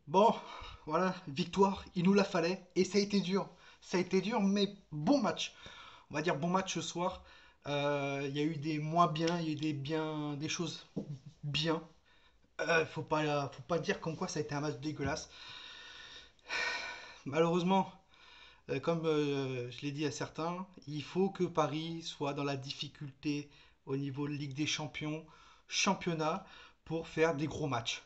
Bon, voilà, victoire, il nous la fallait, et ça a été dur. Ça a été dur, mais bon match. On va dire bon match ce soir. Il y a eu des moins bien, il y a eu des bien, des choses bien. Faut pas dire comme quoi ça a été un match dégueulasse. Malheureusement, comme je l'ai dit à certains, il faut que Paris soit dans la difficulté au niveau de Ligue des Champions, championnat, pour faire des gros matchs.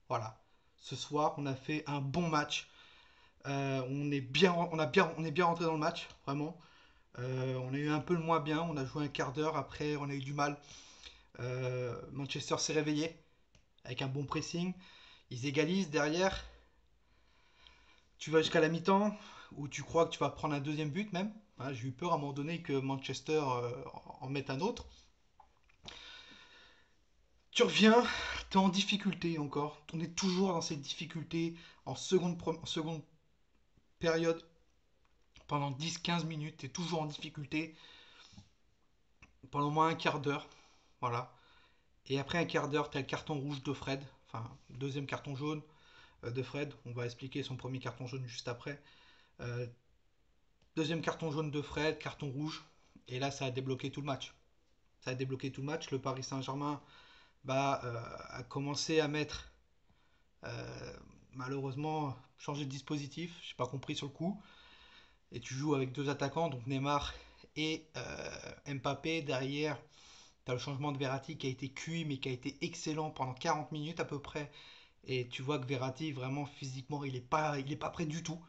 Voilà. Ce soir, on a fait un bon match. On est bien rentré dans le match, vraiment. On a eu un peu le moins bien. On a joué un quart d'heure. Après, on a eu du mal. Manchester s'est réveillé avec un bon pressing. Ils égalisent derrière. Tu vas jusqu'à la mi-temps où tu crois que tu vas prendre un deuxième but même. Hein, j'ai eu peur à un moment donné que Manchester en mette un autre. Tu reviens, tu es en difficulté encore. On est toujours dans cette difficulté en seconde période. Pendant 10-15 minutes, tu es toujours en difficulté. Pendant au moins un quart d'heure. Voilà. Et après un quart d'heure, tu as le carton rouge de Fred. Enfin, deuxième carton jaune de Fred. On va expliquer son premier carton jaune juste après. Euh, Deuxième carton jaune de Fred, carton rouge. Et là, ça a débloqué tout le match. Ça a débloqué tout le match. Le Paris Saint-Germain a commencé à mettre, euh, malheureusement, changer de dispositif. Je n'ai pas compris sur le coup. Et tu joues avec deux attaquants, donc Neymar et Mbappé. Derrière, tu as le changement de Verratti qui a été cuit, mais qui a été excellent pendant 40 minutes à peu près. Et tu vois que Verratti, vraiment physiquement, il est pas prêt du tout.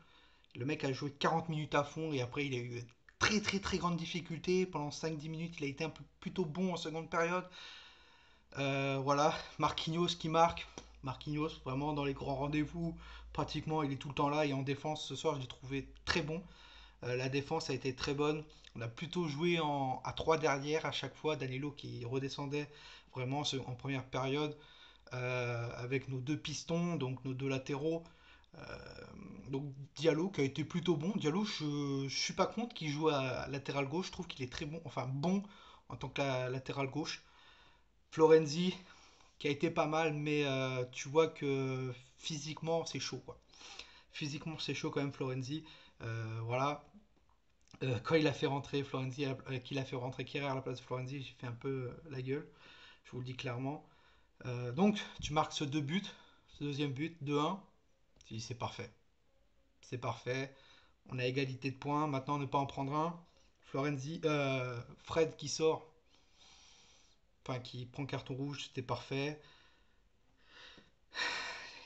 Le mec a joué 40 minutes à fond et après il a eu très très très grande difficulté. Pendant 5-10 minutes, il a été un peu plutôt bon en seconde période. Voilà, Marquinhos qui marque. Marquinhos, vraiment dans les grands rendez-vous, pratiquement il est tout le temps là. Et en défense, ce soir, je l'ai trouvé très bon. La défense a été très bonne. On a plutôt joué à 3 derrière à chaque fois. Danilo qui redescendait vraiment en première période avec nos deux pistons, donc nos deux latéraux. Euh, donc Diallo qui a été plutôt bon. Diallo, je suis pas contre qu'il joue à latéral gauche. Je trouve qu'il est très bon, enfin bon en tant que latéral gauche. Florenzi qui a été pas mal, mais tu vois que physiquement c'est chaud quoi. Physiquement c'est chaud quand même Florenzi. Voilà. Quand il a fait rentrer Florenzi, qu'il a fait rentrer Kehrer à la place de Florenzi, j'ai fait un peu la gueule. Je vous le dis clairement. Donc tu marques ce deux buts, ce deuxième but, 2-1. Tu dis c'est parfait. C'est parfait. On a égalité de points. Maintenant, ne pas en prendre un. Fred qui sort, enfin qui prend carton rouge, c'était parfait.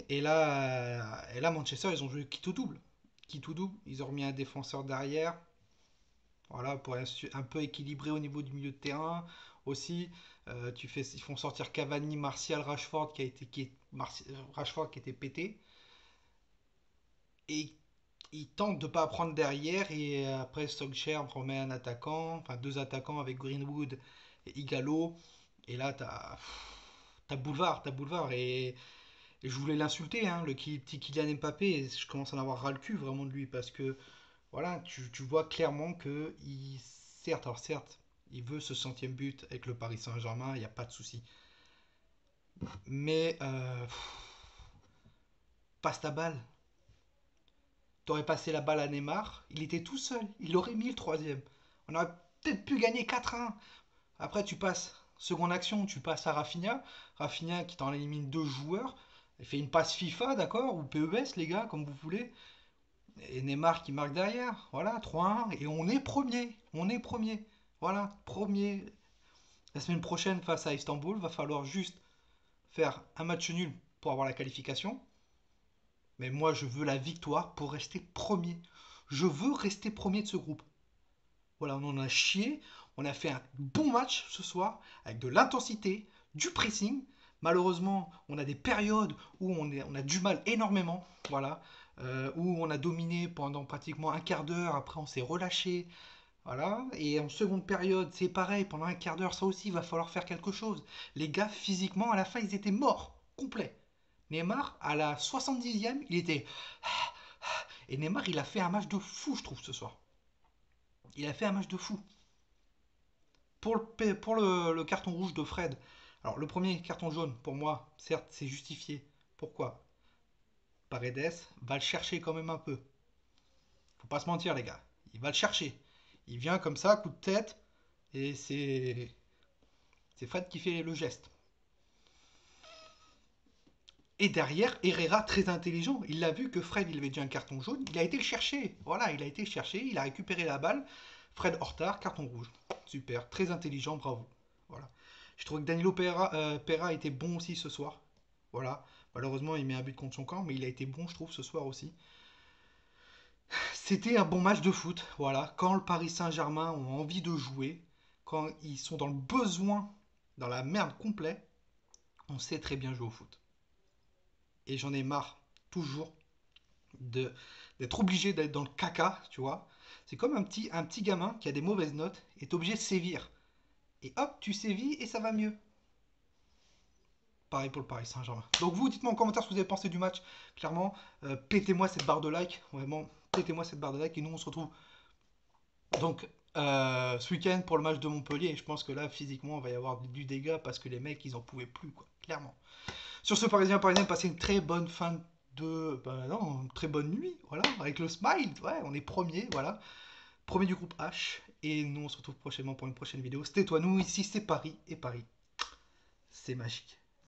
Et là, Manchester, ils ont joué quitte au double. Quitte au double. Ils ont remis un défenseur derrière. Voilà, pour un peu équilibrer au niveau du milieu de terrain aussi. Ils font sortir Cavani, Martial, Rashford Rashford qui était pété. Et ils tentent de ne pas prendre derrière. Et après, Solskjaer remet un attaquant, enfin deux attaquants avec Greenwood et Igalo. Et là, t'as boulevard, t'as boulevard. Et je voulais l'insulter, hein, le petit Kylian Mbappé. Je commence à en avoir ras le cul vraiment de lui parce que voilà, tu vois clairement que certes, il veut ce centième but avec le Paris Saint-Germain, il n'y a pas de souci. Mais passe ta balle. T'aurais passé la balle à Neymar, il était tout seul, il aurait mis le troisième. On aurait peut-être pu gagner 4-1. Après, tu passes, seconde action, tu passes à Rafinha. Rafinha qui t'en élimine deux joueurs. Il fait une passe FIFA, d'accord, ou PES, les gars, comme vous voulez. Et Neymar qui marque derrière. Voilà, 3-1. Et on est premier. On est premier. Voilà, premier. La semaine prochaine, face à Istanbul, va falloir juste faire un match nul pour avoir la qualification. Mais moi, je veux la victoire pour rester premier. Je veux rester premier de ce groupe. Voilà, on en a chié. On a fait un bon match ce soir avec de l'intensité, du pressing. Malheureusement, on a des périodes où on a du mal énormément. Voilà, où on a dominé pendant pratiquement un quart d'heure. Après, on s'est relâché. Voilà. Et en seconde période, c'est pareil. Pendant un quart d'heure, ça aussi, il va falloir faire quelque chose. Les gars, physiquement, à la fin, ils étaient morts. Complets. Neymar, à la 70e, il était. Et Neymar, il a fait un match de fou, je trouve, ce soir. Il a fait un match de fou. Pour le carton rouge de Fred, alors le premier carton jaune, pour moi, certes, c'est justifié. Pourquoi? Paredes va le chercher quand même un peu. Faut pas se mentir, les gars. Il va le chercher. Il vient comme ça, coup de tête, et c'est Fred qui fait le geste. Et derrière, Herrera, très intelligent, il a vu que Fred, il avait déjà un carton jaune, il a été le chercher. Voilà, il a été le chercher, il a récupéré la balle. Fred en retard, carton rouge. Super, très intelligent, bravo. Voilà. Je trouvais que Danilo Pereira était bon aussi ce soir. Voilà. Malheureusement, il met un but contre son camp, mais il a été bon, je trouve, ce soir aussi. C'était un bon match de foot. Voilà. Quand le Paris Saint-Germain ont envie de jouer, quand ils sont dans le besoin, dans la merde complète, on sait très bien jouer au foot. Et j'en ai marre, toujours, de d'être obligé d'être dans le caca, tu vois. C'est comme un petit gamin qui a des mauvaises notes et est obligé de sévir. Et hop, tu sévis et ça va mieux. Pareil pour le Paris Saint-Germain. Donc vous, dites-moi en commentaire ce que vous avez pensé du match. Clairement, pétez-moi cette barre de like. Vraiment, pétez-moi cette barre de like. Et nous, on se retrouve donc ce week-end pour le match de Montpellier. Et je pense que là, physiquement, il va y avoir du dégât parce que les mecs, ils en pouvaient plus, quoi. Clairement. Sur ce, Parisien, passez une très bonne fin de. Ben non, une très bonne nuit, voilà, avec le smile. Ouais, on est premier, voilà. Premier du groupe H. Et nous, on se retrouve prochainement pour une prochaine vidéo. C'était toi, nous, ici, c'est Paris. Et Paris, c'est magique.